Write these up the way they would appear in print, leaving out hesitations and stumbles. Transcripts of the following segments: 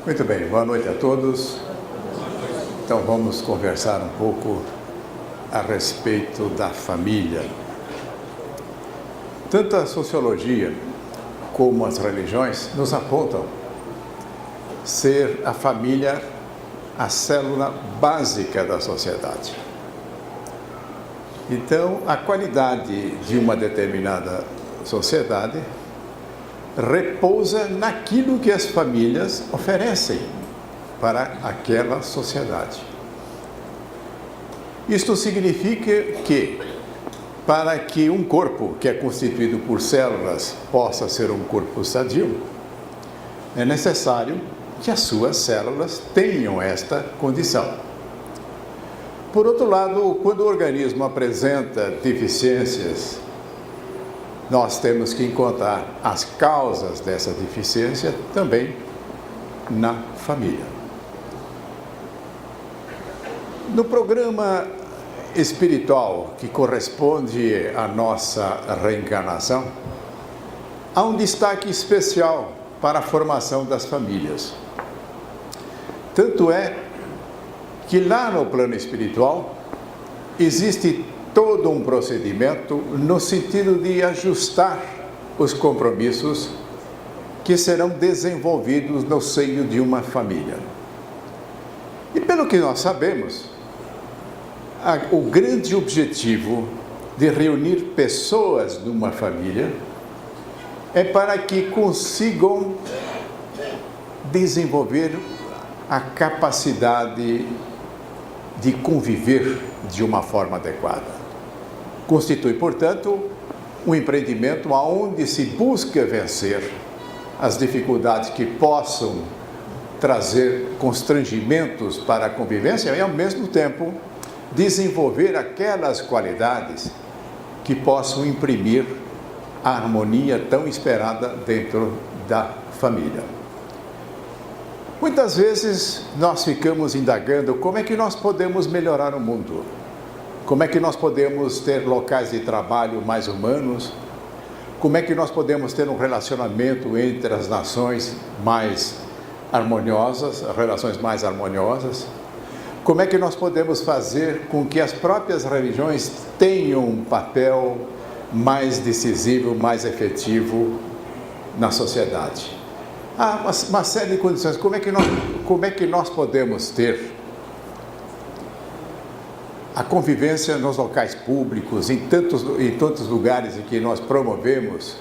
Muito bem, boa noite a todos. Então vamos conversar um pouco a respeito da família. Tanto a sociologia como as religiões nos apontam ser a família a célula básica da sociedade. Então, a qualidade de uma determinada sociedade repousa naquilo que as famílias oferecem para aquela sociedade. Isto significa que, para que um corpo que é constituído por células possa ser um corpo sadio, é necessário que as suas células tenham esta condição. Por outro lado, quando o organismo apresenta deficiências, nós temos que encontrar as causas dessa deficiência também na família. No programa espiritual que corresponde à nossa reencarnação, há um destaque especial para a formação das famílias. Tanto é que lá no plano espiritual existe todo um procedimento no sentido de ajustar os compromissos que serão desenvolvidos no seio de uma família. E pelo que nós sabemos, o grande objetivo de reunir pessoas numa família é para que consigam desenvolver a capacidade de conviver de uma forma adequada. Constitui, portanto, um empreendimento onde se busca vencer as dificuldades que possam trazer constrangimentos para a convivência e, ao mesmo tempo, desenvolver aquelas qualidades que possam imprimir a harmonia tão esperada dentro da família. Muitas vezes nós ficamos indagando como é que nós podemos melhorar o mundo, como é que nós podemos ter locais de trabalho mais humanos, como é que nós podemos ter um relacionamento entre as nações mais harmoniosas, relações mais harmoniosas, como é que nós podemos fazer com que as próprias religiões tenham um papel mais decisivo, mais efetivo na sociedade. Há uma série de condições. Como é que nós podemos ter a convivência nos locais públicos, em tantos lugares em que nós promovemos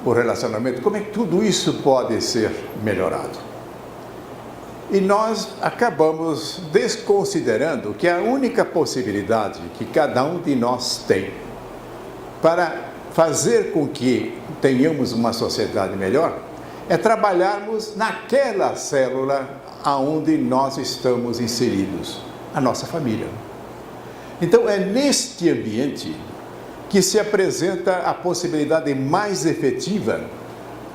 o relacionamento? Como é que tudo isso pode ser melhorado? E nós acabamos desconsiderando que a única possibilidade que cada um de nós tem para fazer com que tenhamos uma sociedade melhor é trabalharmos naquela célula aonde nós estamos inseridos, a nossa família. Então é neste ambiente que se apresenta a possibilidade mais efetiva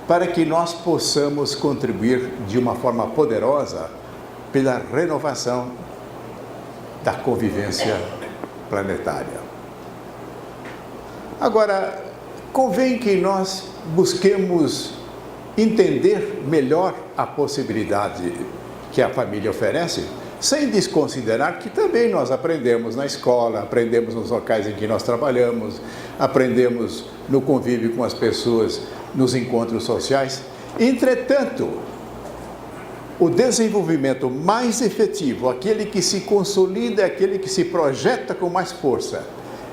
para que nós possamos contribuir de uma forma poderosa pela renovação da convivência planetária. Agora, convém que nós busquemos entender melhor a possibilidade que a família oferece, sem desconsiderar que também nós aprendemos na escola, aprendemos nos locais em que nós trabalhamos, aprendemos no convívio com as pessoas, nos encontros sociais. Entretanto, o desenvolvimento mais efetivo, aquele que se consolida, aquele que se projeta com mais força,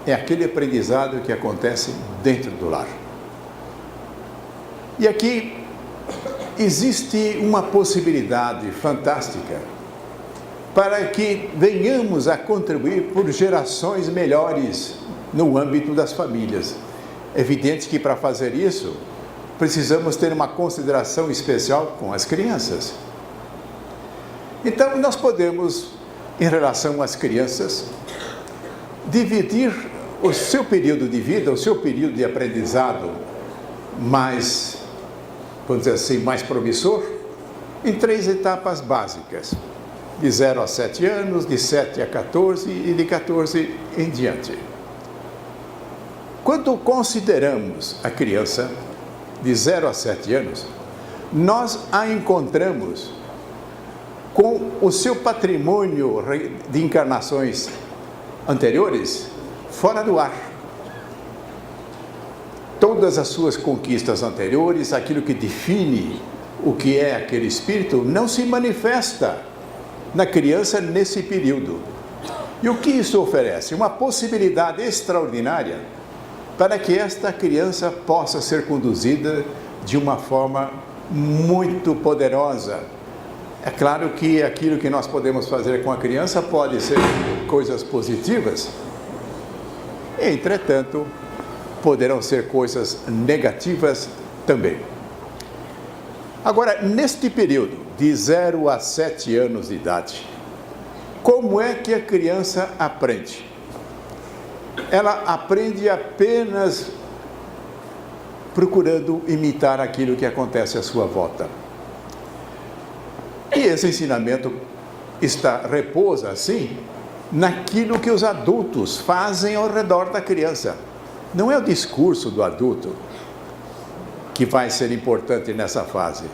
é aquele aprendizado que acontece dentro do lar. E aqui existe uma possibilidade fantástica para que venhamos a contribuir por gerações melhores no âmbito das famílias. É evidente que para fazer isso, precisamos ter uma consideração especial com as crianças. Então, nós podemos, em relação às crianças, dividir o seu período de vida, o seu período de aprendizado mais, vamos dizer assim, mais promissor, em 3 etapas básicas: de 0 a 7 anos, de 7 a 14 e de 14 em diante. Quando consideramos a criança de 0 a 7 anos, nós a encontramos com o seu patrimônio de encarnações anteriores fora do ar. Todas as suas conquistas anteriores, aquilo que define o que é aquele espírito, não se manifesta na criança nesse período. E o que isso oferece? Uma possibilidade extraordinária para que esta criança possa ser conduzida de uma forma muito poderosa. É claro que aquilo que nós podemos fazer com a criança pode ser coisas positivas, entretanto, poderão ser coisas negativas também. Agora, neste período, de 0 a 7 anos de idade, como é que a criança aprende? Ela aprende apenas procurando imitar aquilo que acontece à sua volta. E esse ensinamento repousa, assim, naquilo que os adultos fazem ao redor da criança. Não é o discurso do adulto que vai ser importante nessa fase.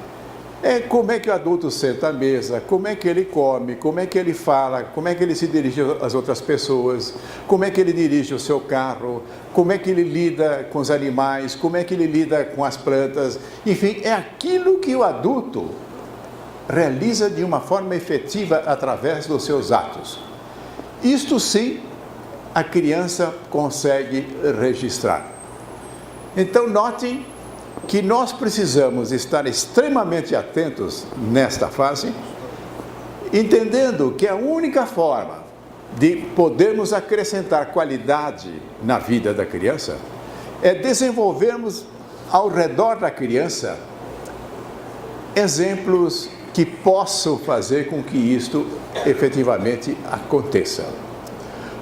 É como é que o adulto senta à mesa, como é que ele come, como é que ele fala, como é que ele se dirige às outras pessoas, como é que ele dirige o seu carro, como é que ele lida com os animais, como é que ele lida com as plantas. Enfim, é aquilo que o adulto realiza de uma forma efetiva através dos seus atos. Isto sim, a criança consegue registrar. Então, notem que nós precisamos estar extremamente atentos nesta fase, entendendo que a única forma de podermos acrescentar qualidade na vida da criança é desenvolvermos ao redor da criança exemplos que possam fazer com que isto efetivamente aconteça.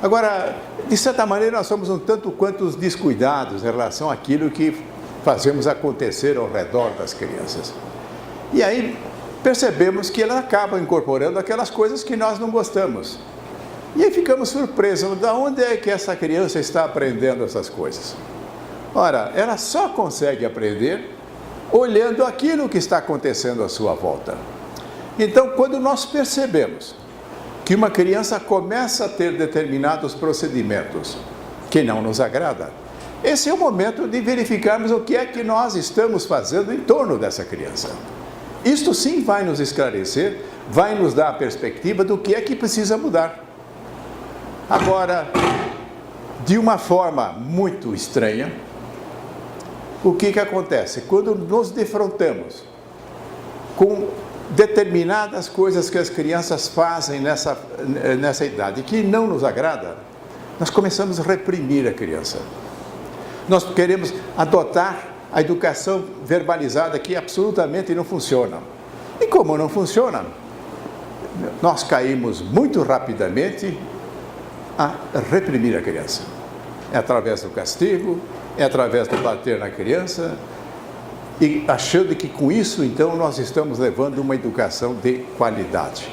Agora, de certa maneira, nós somos um tanto quanto descuidados em relação àquilo que fazemos acontecer ao redor das crianças. E aí percebemos que elas acabam incorporando aquelas coisas que nós não gostamos. E aí ficamos surpresos, de onde é que essa criança está aprendendo essas coisas? Ora, ela só consegue aprender olhando aquilo que está acontecendo à sua volta. Então, quando nós percebemos que uma criança começa a ter determinados procedimentos que não nos agradam, esse é o momento de verificarmos o que é que nós estamos fazendo em torno dessa criança. Isto sim vai nos esclarecer, vai nos dar a perspectiva do que é que precisa mudar. Agora, de uma forma muito estranha, o que acontece? Quando nos defrontamos com determinadas coisas que as crianças fazem nessa idade que não nos agrada, nós começamos a reprimir a criança. Nós queremos adotar a educação verbalizada que absolutamente não funciona. E como não funciona, nós caímos muito rapidamente a reprimir a criança. É através do castigo, é através do bater na criança, e achando que com isso, então, nós estamos levando uma educação de qualidade.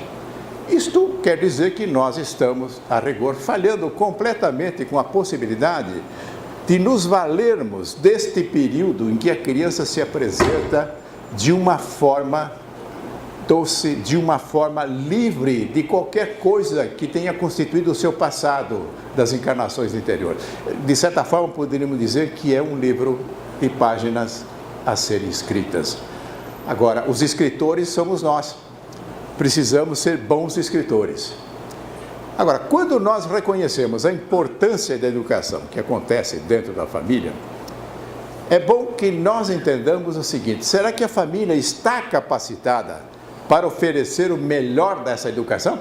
Isto quer dizer que nós estamos, a rigor, falhando completamente com a possibilidade de nos valermos deste período em que a criança se apresenta de uma forma doce, de uma forma livre de qualquer coisa que tenha constituído o seu passado das encarnações interiores. De certa forma, poderíamos dizer que é um livro de páginas a serem escritas. Agora, os escritores somos nós. Precisamos ser bons escritores. Agora, quando nós reconhecemos a importância da educação que acontece dentro da família, é bom que nós entendamos o seguinte: será que a família está capacitada para oferecer o melhor dessa educação?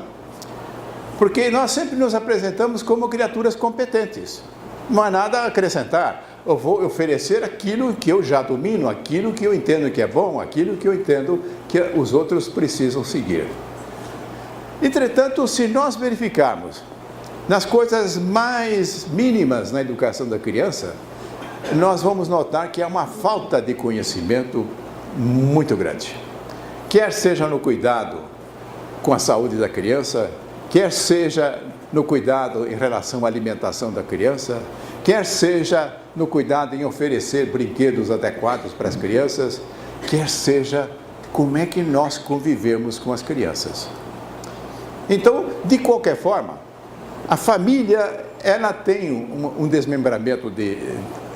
Porque nós sempre nos apresentamos como criaturas competentes. Não há nada a acrescentar. Eu vou oferecer aquilo que eu já domino, aquilo que eu entendo que é bom, aquilo que eu entendo que os outros precisam seguir. Entretanto, se nós verificarmos nas coisas mais mínimas na educação da criança, nós vamos notar que há uma falta de conhecimento muito grande. Quer seja no cuidado com a saúde da criança, quer seja no cuidado em relação à alimentação da criança, quer seja no cuidado em oferecer brinquedos adequados para as crianças, quer seja como é que nós convivemos com as crianças. Então, de qualquer forma, a família, ela tem um desmembramento de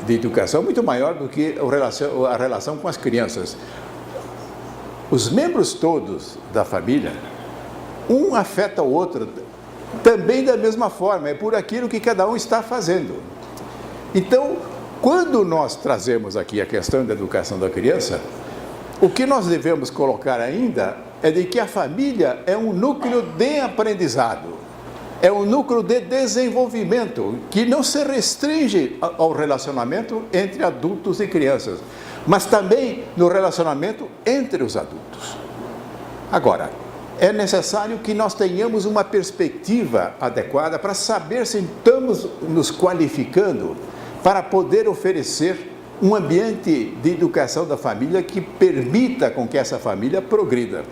educação muito maior do que a relação com as crianças. Os membros todos da família, um afeta o outro, também da mesma forma, é por aquilo que cada um está fazendo. Então, quando nós trazemos aqui a questão da educação da criança, o que nós devemos colocar ainda é de que a família é um núcleo de aprendizado, é um núcleo de desenvolvimento, que não se restringe ao relacionamento entre adultos e crianças, mas também no relacionamento entre os adultos. Agora, é necessário que nós tenhamos uma perspectiva adequada para saber se estamos nos qualificando para poder oferecer um ambiente de educação da família que permita com que essa família progrida,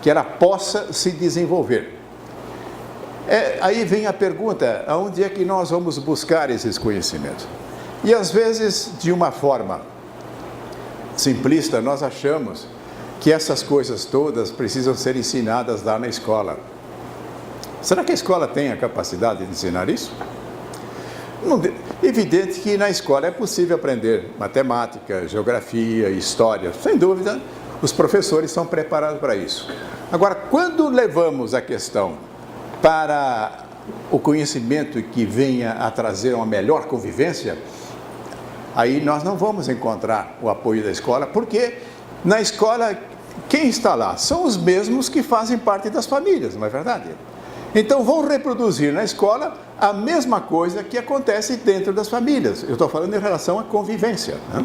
que ela possa se desenvolver. Aí vem a pergunta, aonde é que nós vamos buscar esses conhecimentos? E às vezes, de uma forma simplista, nós achamos que essas coisas todas precisam ser ensinadas lá na escola. Será que a escola tem a capacidade de ensinar isso? Evidente que na escola é possível aprender matemática, geografia, história, sem dúvida, os professores são preparados para isso. Agora, quando levamos a questão para o conhecimento que venha a trazer uma melhor convivência, aí nós não vamos encontrar o apoio da escola, porque na escola, quem está lá? São os mesmos que fazem parte das famílias, não é verdade? Então vão reproduzir na escola a mesma coisa que acontece dentro das famílias. Eu estou falando em relação à convivência, né?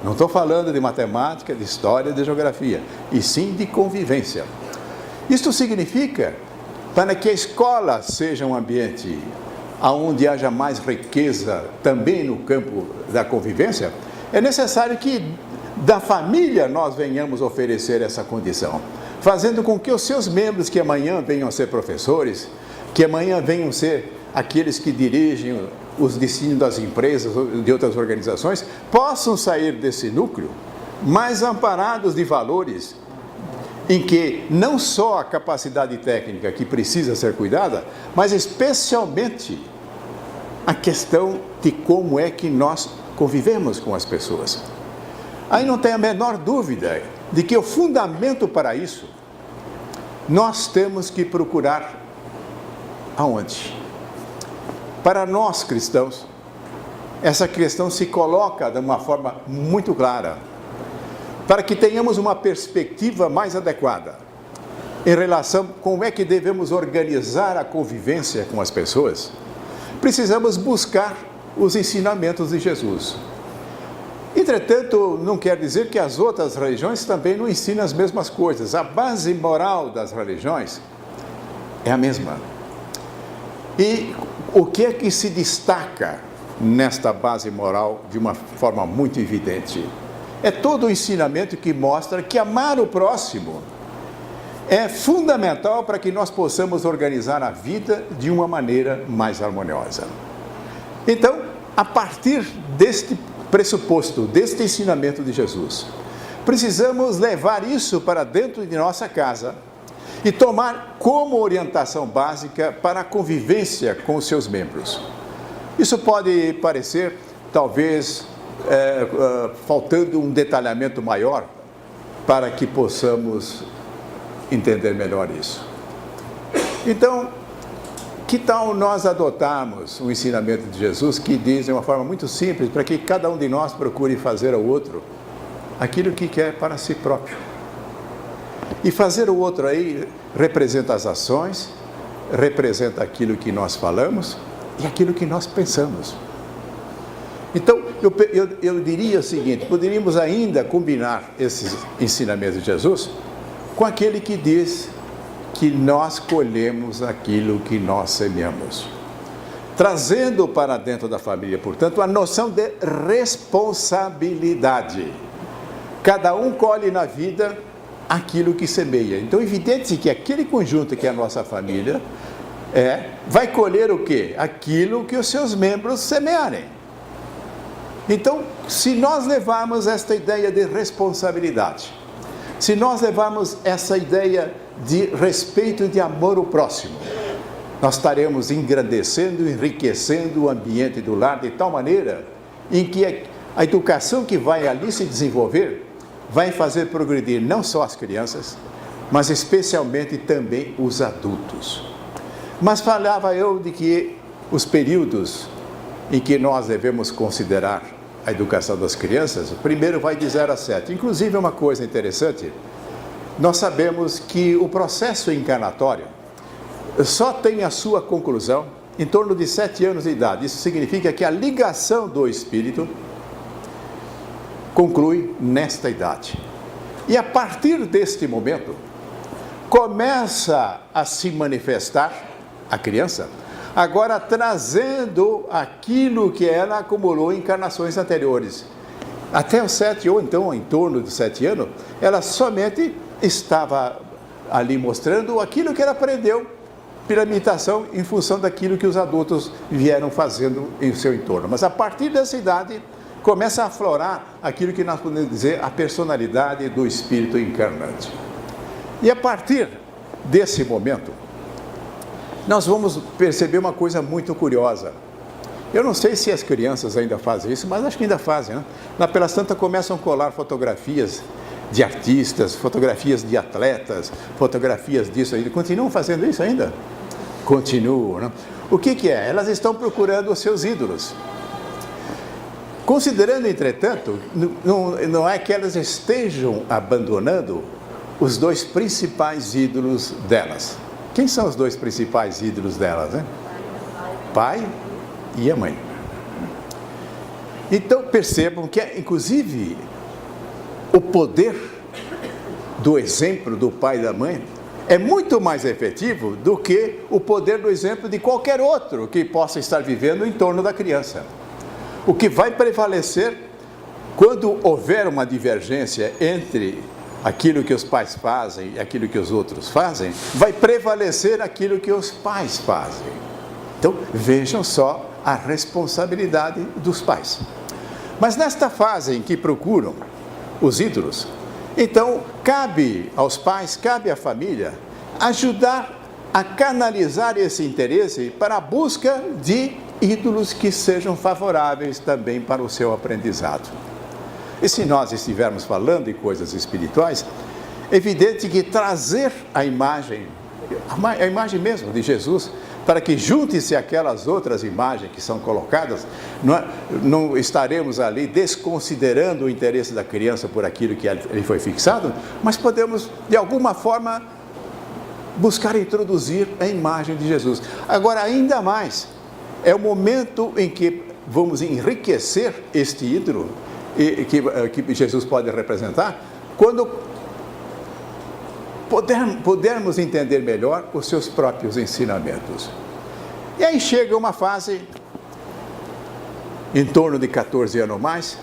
Não estou falando de matemática, de história, de geografia, e sim de convivência. Isto significa, para que a escola seja um ambiente onde haja mais riqueza também no campo da convivência, é necessário que da família nós venhamos oferecer essa condição, fazendo com que os seus membros que amanhã venham a ser professores, que amanhã venham ser aqueles que dirigem os destinos das empresas ou de outras organizações, possam sair desse núcleo mais amparados de valores em que não só a capacidade técnica que precisa ser cuidada, mas especialmente a questão de como é que nós convivemos com as pessoas. Aí não tem a menor dúvida de que o fundamento para isso, nós temos que procurar aonde? Para nós cristãos, essa questão se coloca de uma forma muito clara, para que tenhamos uma perspectiva mais adequada em relação a como é que devemos organizar a convivência com as pessoas. Precisamos buscar os ensinamentos de Jesus. Entretanto, não quer dizer que as outras religiões também não ensinam as mesmas coisas. A base moral das religiões é a mesma. E o que é que se destaca nesta base moral de uma forma muito evidente? É todo o ensinamento que mostra que amar o próximo é fundamental para que nós possamos organizar a vida de uma maneira mais harmoniosa. Então, a partir deste pressuposto, deste ensinamento de Jesus, precisamos levar isso para dentro de nossa casa e tomar como orientação básica para a convivência com os seus membros. Isso pode parecer, talvez, faltando um detalhamento maior para que possamos entender melhor isso. Então, que tal nós adotarmos o ensinamento de Jesus que diz de uma forma muito simples para que cada um de nós procure fazer ao outro aquilo que quer para si próprio. E fazer o outro aí representa as ações, representa aquilo que nós falamos e aquilo que nós pensamos. Então, eu diria o seguinte, poderíamos ainda combinar esses ensinamentos de Jesus com aquele que diz que nós colhemos aquilo que nós semeamos. Trazendo para dentro da família, portanto, a noção de responsabilidade. Cada um colhe na vida aquilo que semeia. Então, é evidente que aquele conjunto que é a nossa família vai colher o quê? Aquilo que os seus membros semearem. Então, se nós levarmos esta ideia de responsabilidade, se nós levarmos essa ideia de respeito e de amor ao próximo, nós estaremos engrandecendo, enriquecendo o ambiente do lar de tal maneira em que a educação que vai ali se desenvolver vai fazer progredir não só as crianças, mas especialmente também os adultos. Mas falava eu de que os períodos em que nós devemos considerar a educação das crianças, o primeiro vai de 0 a 7. Inclusive, uma coisa interessante, nós sabemos que o processo encarnatório só tem a sua conclusão em torno de 7 anos de idade. Isso significa que a ligação do espírito conclui nesta idade. E a partir deste momento, começa a se manifestar a criança, agora trazendo aquilo que ela acumulou em encarnações anteriores. Até os 7, ou então em torno de 7 anos, ela somente estava ali mostrando aquilo que ela aprendeu pela imitação em função daquilo que os adultos vieram fazendo em seu entorno. Mas a partir dessa idade, começa a aflorar aquilo que nós podemos dizer a personalidade do espírito encarnante. E a partir desse momento, nós vamos perceber uma coisa muito curiosa. Eu não sei se as crianças ainda fazem isso, mas acho que ainda fazem, né? Lá pelas tantas começam a colar fotografias de artistas, fotografias de atletas, fotografias disso ainda. Continuam fazendo isso ainda? Continuam, né? O que é? Elas estão procurando os seus ídolos. Considerando, entretanto, não é que elas estejam abandonando os 2 principais ídolos delas. Quem são os 2 principais ídolos delas, né? Pai e a mãe. Então percebam que, inclusive, o poder do exemplo do pai e da mãe é muito mais efetivo do que o poder do exemplo de qualquer outro que possa estar vivendo em torno da criança. O que vai prevalecer quando houver uma divergência entre aquilo que os pais fazem e aquilo que os outros fazem, vai prevalecer aquilo que os pais fazem. Então, vejam só a responsabilidade dos pais. Mas nesta fase em que procuram os ídolos, então cabe aos pais, cabe à família, ajudar a canalizar esse interesse para a busca de ídolos que sejam favoráveis também para o seu aprendizado. E se nós estivermos falando de coisas espirituais, é evidente que trazer a imagem mesmo de Jesus, para que junte-se aquelas outras imagens que são colocadas, não estaremos ali desconsiderando o interesse da criança por aquilo que ele foi fixado, mas podemos, de alguma forma, buscar introduzir a imagem de Jesus. Agora, ainda mais, é o momento em que vamos enriquecer este ídolo que Jesus pode representar, quando pudermos entender melhor os seus próprios ensinamentos. E aí chega uma fase, em torno de 14 anos ou mais,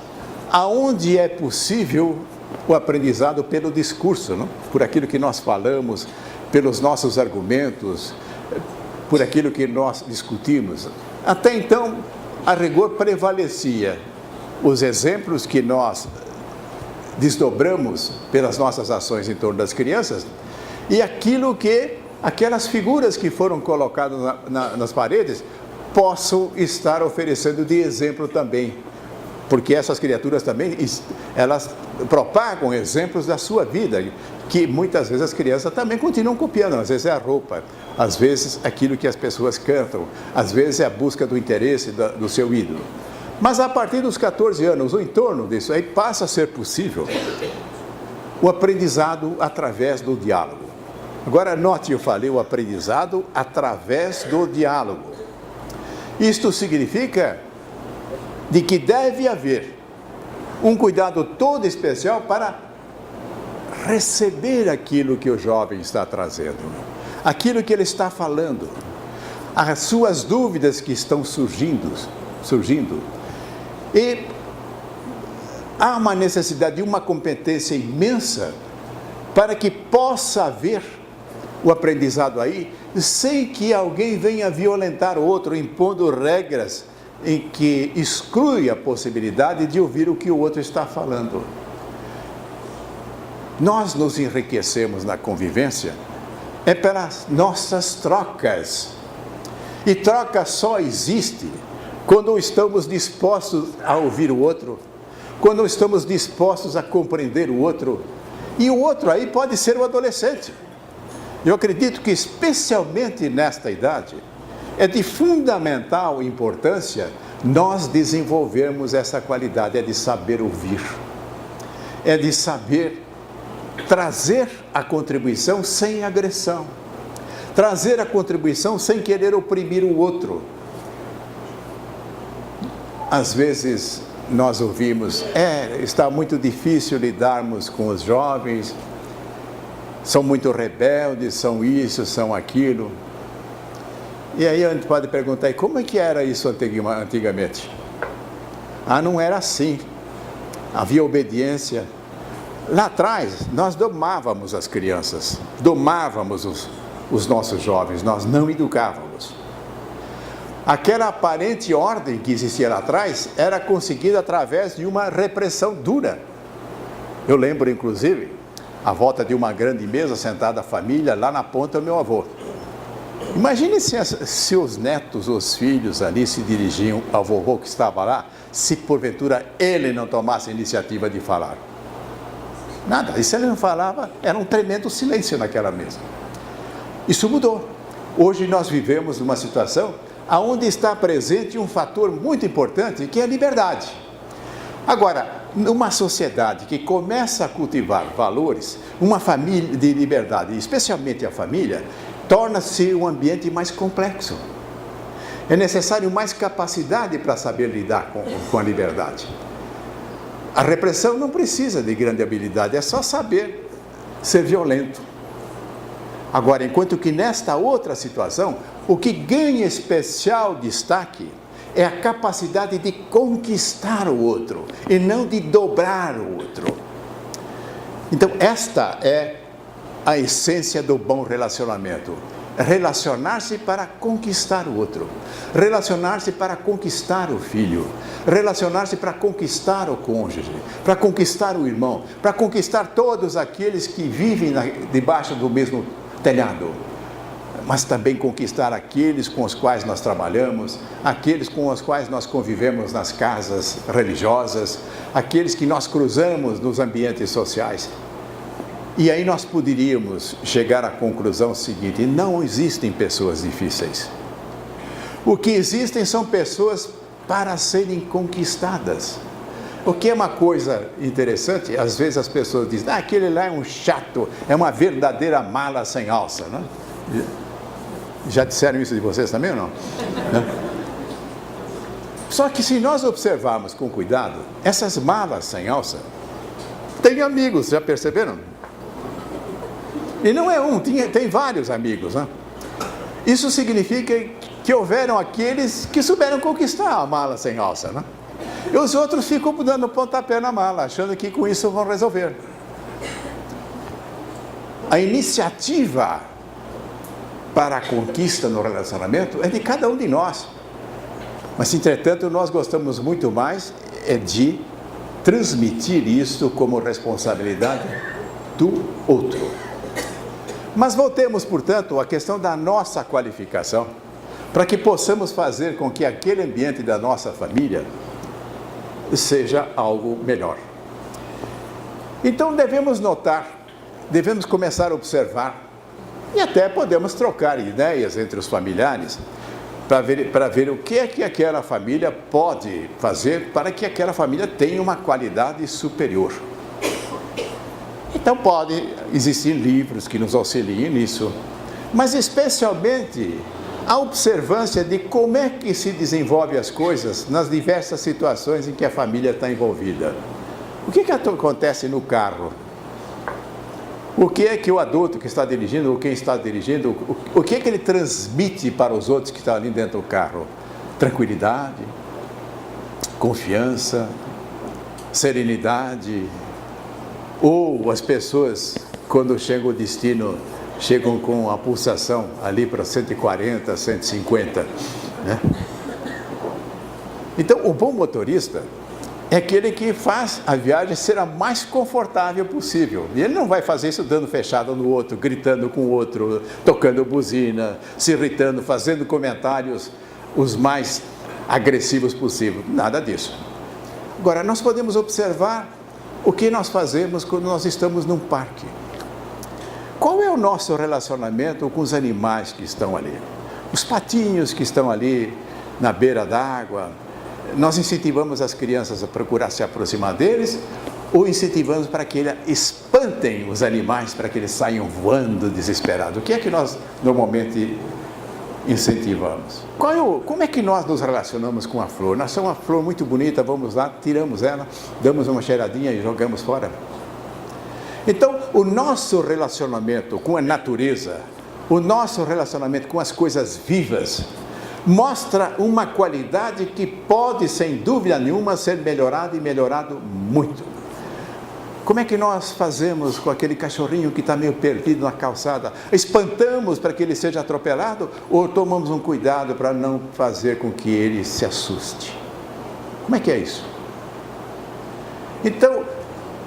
aonde é possível o aprendizado pelo discurso, não? Por aquilo que nós falamos, pelos nossos argumentos, por aquilo que nós discutimos. Até então, a rigor prevalecia os exemplos que nós desdobramos pelas nossas ações em torno das crianças e aquelas figuras que foram colocadas nas paredes possam estar oferecendo de exemplo também, porque essas criaturas também, elas propagam exemplos da sua vida, que muitas vezes as crianças também continuam copiando, às vezes é a roupa, às vezes aquilo que as pessoas cantam, às vezes é a busca do interesse do seu ídolo. Mas a partir dos 14 anos, o entorno disso aí passa a ser possível o aprendizado através do diálogo. Agora note, eu falei o aprendizado através do diálogo. Isto significa de que deve haver um cuidado todo especial para receber aquilo que o jovem está trazendo, aquilo que ele está falando, as suas dúvidas que estão surgindo. E há uma necessidade de uma competência imensa para que possa haver o aprendizado aí, sem que alguém venha violentar o outro, impondo regras em que exclui a possibilidade de ouvir o que o outro está falando. Nós nos enriquecemos na convivência pelas nossas trocas E troca só existe quando estamos dispostos a ouvir o outro, quando estamos dispostos a compreender o outro. E o outro aí pode ser o adolescente. Eu acredito que, especialmente nesta idade, é de fundamental importância nós desenvolvermos essa qualidade, é de saber ouvir, é de saber trazer a contribuição sem agressão, trazer a contribuição sem querer oprimir o outro. Às vezes nós ouvimos, está muito difícil lidarmos com os jovens, são muito rebeldes, são isso, são aquilo. E aí a gente pode perguntar, e como é que era isso antigamente? Não era assim. Havia obediência. Lá atrás, nós domávamos as crianças, domávamos os nossos jovens, nós não educávamos. Aquela aparente ordem que existia lá atrás era conseguida através de uma repressão dura. Eu lembro, inclusive, à volta de uma grande mesa, sentada a família, lá na ponta o meu avô. Imagine se os netos, os filhos ali se dirigiam ao vovô que estava lá, se porventura ele não tomasse a iniciativa de falar. Nada, e se ele não falava, era um tremendo silêncio naquela mesa. Isso mudou. Hoje nós vivemos numa situação onde está presente um fator muito importante, que é a liberdade. Agora, numa sociedade que começa a cultivar valores, uma família de liberdade, especialmente a família, torna-se um ambiente mais complexo. É necessário mais capacidade para saber lidar com a liberdade. A repressão não precisa de grande habilidade, é só saber ser violento. Agora, enquanto que nesta outra situação, o que ganha especial destaque é a capacidade de conquistar o outro e não de dobrar o outro. Então, esta é a essência do bom relacionamento. Relacionar-se para conquistar o outro, relacionar-se para conquistar o filho, relacionar-se para conquistar o cônjuge, para conquistar o irmão, para conquistar todos aqueles que vivem debaixo do mesmo telhado, mas também conquistar aqueles com os quais nós trabalhamos, aqueles com os quais nós convivemos nas casas religiosas, aqueles que nós cruzamos nos ambientes sociais. E aí nós poderíamos chegar à conclusão seguinte: não existem pessoas difíceis. O que existem são pessoas para serem conquistadas. O que é uma coisa interessante, às vezes as pessoas dizem, aquele lá é um chato, é uma verdadeira mala sem alça, né? Já disseram isso de vocês também ou não? Só que se nós observarmos com cuidado, essas malas sem alça têm amigos, já perceberam? E não é um, tem vários amigos, né? Isso significa que houveram aqueles que souberam conquistar a mala sem alça, né? E os outros ficam dando pontapé na mala, achando que com isso vão resolver. A iniciativa para a conquista no relacionamento é de cada um de nós. Mas, entretanto, nós gostamos muito mais de transmitir isso como responsabilidade do outro. Mas voltemos, portanto, à questão da nossa qualificação, para que possamos fazer com que aquele ambiente da nossa família seja algo melhor. Então devemos notar, devemos começar a observar, e até podemos trocar ideias entre os familiares, para ver o que é que aquela família pode fazer para que aquela família tenha uma qualidade superior. Então pode existir livros que nos auxiliem nisso, mas especialmente a observância de como é que se desenvolve as coisas nas diversas situações em que a família está envolvida. O que acontece no carro? O que é que o adulto que está dirigindo, ou quem está dirigindo, o que é que ele transmite para os outros que estão ali dentro do carro? Tranquilidade, confiança, serenidade. Ou as pessoas, quando chegam ao destino, chegam com a pulsação ali para 140, 150, né? Então, o bom motorista é aquele que faz a viagem ser a mais confortável possível. E ele não vai fazer isso dando fechada no outro, gritando com o outro, tocando buzina, se irritando, fazendo comentários os mais agressivos possível. Nada disso. Agora, nós podemos observar o que nós fazemos quando nós estamos num parque. Qual é o nosso relacionamento com os animais que estão ali? Os patinhos que estão ali na beira d'água. Nós incentivamos as crianças a procurar se aproximar deles ou incentivamos para que eles espantem os animais, para que eles saiam voando desesperados? O que é que nós normalmente incentivamos? Como é que nós nos relacionamos com a flor? Nós somos uma flor muito bonita, vamos lá, tiramos ela, damos uma cheiradinha e jogamos fora. Então, o nosso relacionamento com a natureza, o nosso relacionamento com as coisas vivas, mostra uma qualidade que pode, sem dúvida nenhuma, ser melhorada e melhorado muito. Como é que nós fazemos com aquele cachorrinho que está meio perdido na calçada? Espantamos para que ele seja atropelado ou tomamos um cuidado para não fazer com que ele se assuste? Como é que é isso? Então,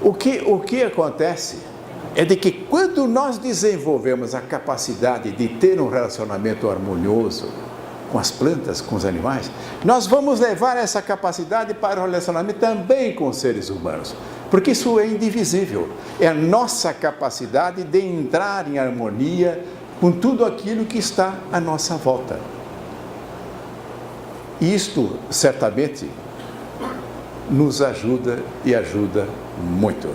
o que acontece é de que quando nós desenvolvemos a capacidade de ter um relacionamento harmonioso com as plantas, com os animais, nós vamos levar essa capacidade para o relacionamento também com os seres humanos, porque isso é indivisível, é a nossa capacidade de entrar em harmonia com tudo aquilo que está à nossa volta. E isto, certamente, nos ajuda e ajuda muito.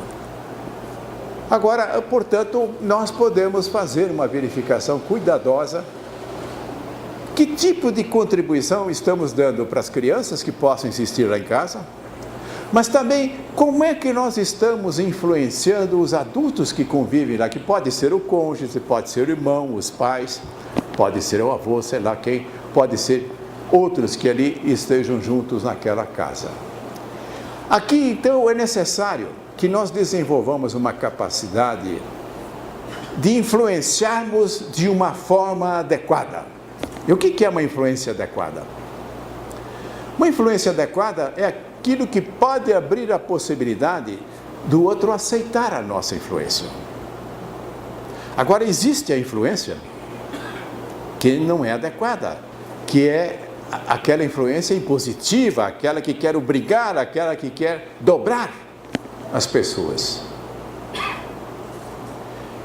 Agora, portanto, nós podemos fazer uma verificação cuidadosa. Que tipo de contribuição estamos dando para as crianças que possam insistir lá em casa? Mas também, como é que nós estamos influenciando os adultos que convivem lá, que pode ser o cônjuge, pode ser o irmão, os pais, pode ser o avô, sei lá quem, pode ser outros que ali estejam juntos naquela casa. Aqui, então, é necessário que nós desenvolvamos uma capacidade de influenciarmos de uma forma adequada. E o que é uma influência adequada? Uma influência adequada é aquilo que pode abrir a possibilidade do outro aceitar a nossa influência. Agora, existe a influência que não é adequada, que é aquela influência impositiva, aquela que quer obrigar, aquela que quer dobrar as pessoas.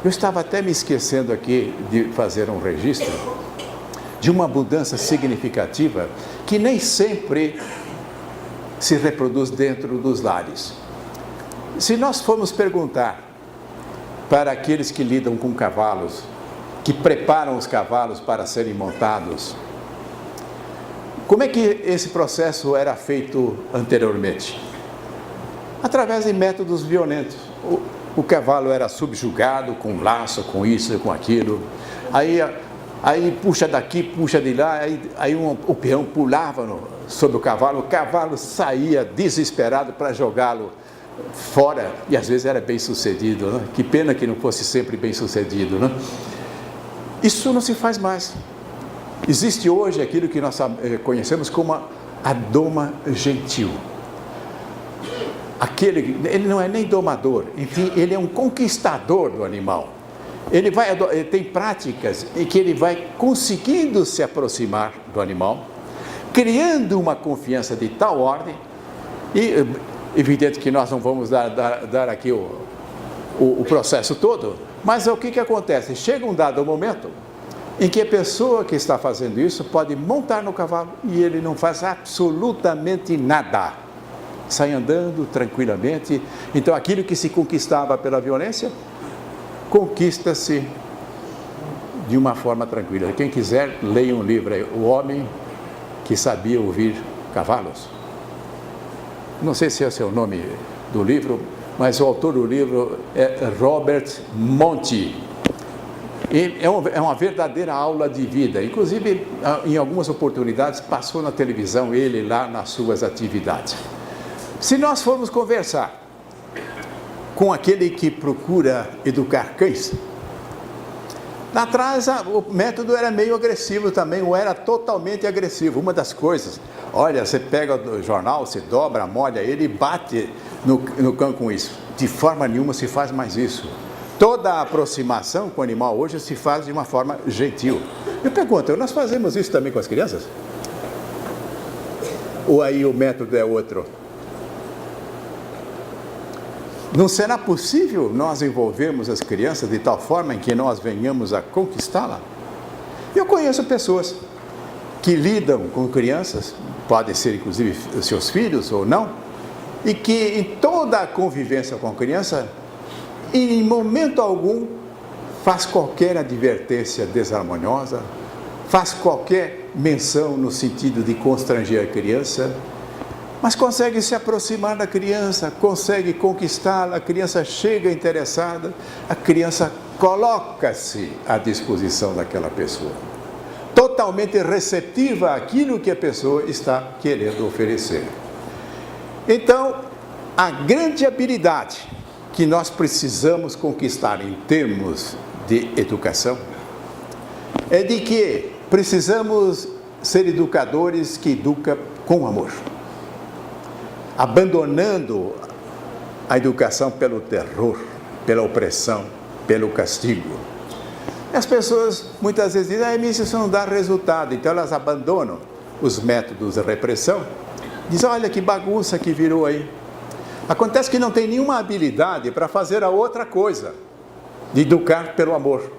Eu estava até me esquecendo aqui de fazer um registro de uma mudança significativa que nem sempre se reproduz dentro dos lares. Se nós formos perguntar para aqueles que lidam com cavalos, que preparam os cavalos para serem montados, como é que esse processo era feito anteriormente? Através de métodos violentos. O cavalo era subjugado com laço, com isso, com aquilo. Aí puxa daqui, puxa de lá, o peão pulava sobre o cavalo saía desesperado para jogá-lo fora, e às vezes era bem sucedido, né? Que pena que não fosse sempre bem sucedido, né? Isso não se faz mais. Existe hoje aquilo que nós conhecemos como a doma gentil. Ele não é nem domador, enfim, ele é um conquistador do animal. Ele tem práticas em que ele vai conseguindo se aproximar do animal, criando uma confiança de tal ordem, e evidente que nós não vamos dar aqui o processo todo, mas o que acontece? Chega um dado momento em que a pessoa que está fazendo isso pode montar no cavalo e ele não faz absolutamente nada, sai andando tranquilamente. Então aquilo que se conquistava pela violência, conquista-se de uma forma tranquila. Quem quiser, leia um livro aí, O Homem que Sabia Ouvir Cavalos. Não sei se esse é o nome do livro, mas o autor do livro é Robert Monti. É uma verdadeira aula de vida. Inclusive, em algumas oportunidades, passou na televisão ele lá nas suas atividades. Se nós formos conversar com aquele que procura educar cães, Lá atrás o método era meio agressivo também, ou era totalmente agressivo. Uma das coisas, olha, você pega o jornal, você dobra, molha ele e bate no cão com isso. De forma nenhuma se faz mais isso. Toda a aproximação com o animal hoje se faz de uma forma gentil. Eu pergunto, nós fazemos isso também com as crianças? Ou aí o método é outro? Não será possível nós envolvermos as crianças de tal forma em que nós venhamos a conquistá-la? Eu conheço pessoas que lidam com crianças, podem ser inclusive seus filhos ou não, e que em toda a convivência com a criança, em momento algum, faz qualquer advertência desarmoniosa, faz qualquer menção no sentido de constranger a criança, mas consegue se aproximar da criança, consegue conquistá-la, a criança chega interessada, a criança coloca-se à disposição daquela pessoa, totalmente receptiva àquilo que a pessoa está querendo oferecer. Então, a grande habilidade que nós precisamos conquistar em termos de educação é de que precisamos ser educadores que educam com amor, abandonando a educação pelo terror, pela opressão, pelo castigo. As pessoas muitas vezes dizem, isso não dá resultado, então elas abandonam os métodos de repressão, dizem, olha que bagunça que virou aí. Acontece que não tem nenhuma habilidade para fazer a outra coisa, de educar pelo amor.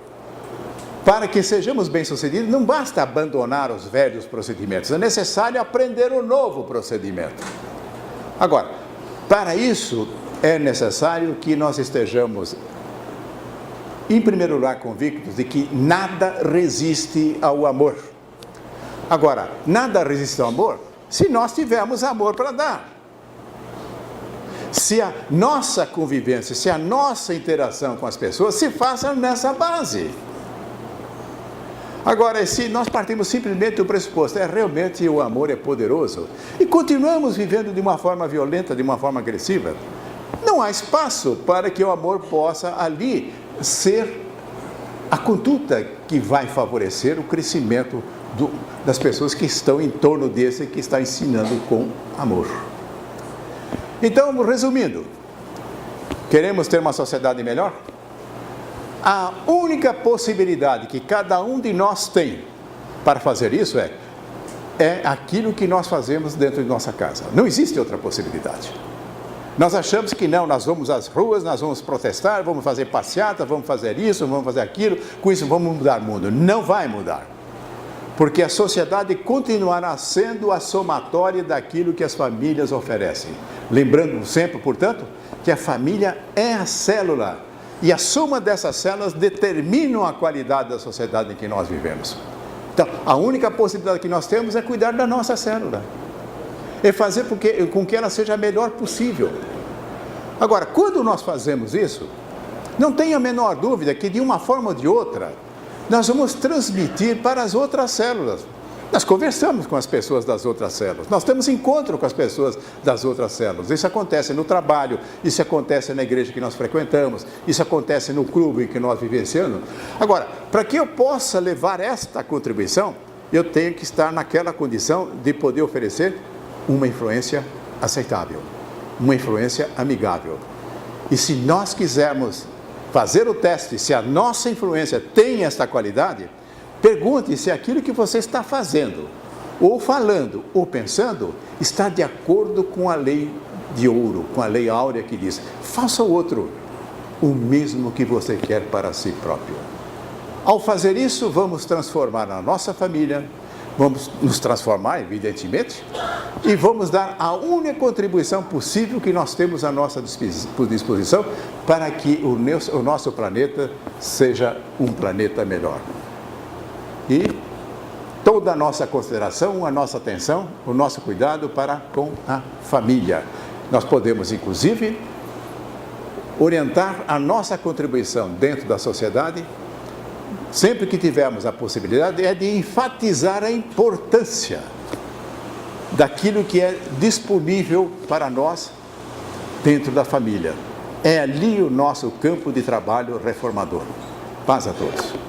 Para que sejamos bem-sucedidos, não basta abandonar os velhos procedimentos, é necessário aprender um novo procedimento. Agora, para isso é necessário que nós estejamos, em primeiro lugar, convictos de que nada resiste ao amor. Agora, nada resiste ao amor se nós tivermos amor para dar. Se a nossa convivência, se a nossa interação com as pessoas se faça nessa base. Agora, se nós partimos simplesmente do pressuposto, realmente o amor é poderoso, e continuamos vivendo de uma forma violenta, de uma forma agressiva, não há espaço para que o amor possa ali ser a conduta que vai favorecer o crescimento das pessoas que estão em torno desse, que está ensinando com amor. Então, resumindo, queremos ter uma sociedade melhor? A única possibilidade que cada um de nós tem para fazer isso é aquilo que nós fazemos dentro de nossa casa. Não existe outra possibilidade. Nós achamos que não, nós vamos às ruas, nós vamos protestar, vamos fazer passeata, vamos fazer isso, vamos fazer aquilo, com isso vamos mudar o mundo. Não vai mudar. Porque a sociedade continuará sendo a somatória daquilo que as famílias oferecem. Lembrando sempre, portanto, que a família é a célula, e a soma dessas células determinam a qualidade da sociedade em que nós vivemos. Então, a única possibilidade que nós temos é cuidar da nossa célula, é fazer com que ela seja a melhor possível. Agora, quando nós fazemos isso, não tenha a menor dúvida que de uma forma ou de outra, nós vamos transmitir para as outras células. Nós conversamos com as pessoas das outras células, nós temos encontro com as pessoas das outras células. Isso acontece no trabalho, isso acontece na igreja que nós frequentamos, isso acontece no clube que nós vivenciamos. Agora, para que eu possa levar esta contribuição, eu tenho que estar naquela condição de poder oferecer uma influência aceitável, uma influência amigável. E se nós quisermos fazer o teste, se a nossa influência tem esta qualidade, pergunte se aquilo que você está fazendo, ou falando, ou pensando, está de acordo com a lei de ouro, com a lei áurea que diz, faça ao outro o mesmo que você quer para si próprio. Ao fazer isso, vamos transformar a nossa família, vamos nos transformar, evidentemente, e vamos dar a única contribuição possível que nós temos à nossa disposição para que o nosso planeta seja um planeta melhor. E toda a nossa consideração, a nossa atenção, o nosso cuidado para com a família. Nós podemos, inclusive, orientar a nossa contribuição dentro da sociedade, sempre que tivermos a possibilidade, é de enfatizar a importância daquilo que é disponível para nós dentro da família. É ali o nosso campo de trabalho reformador. Paz a todos.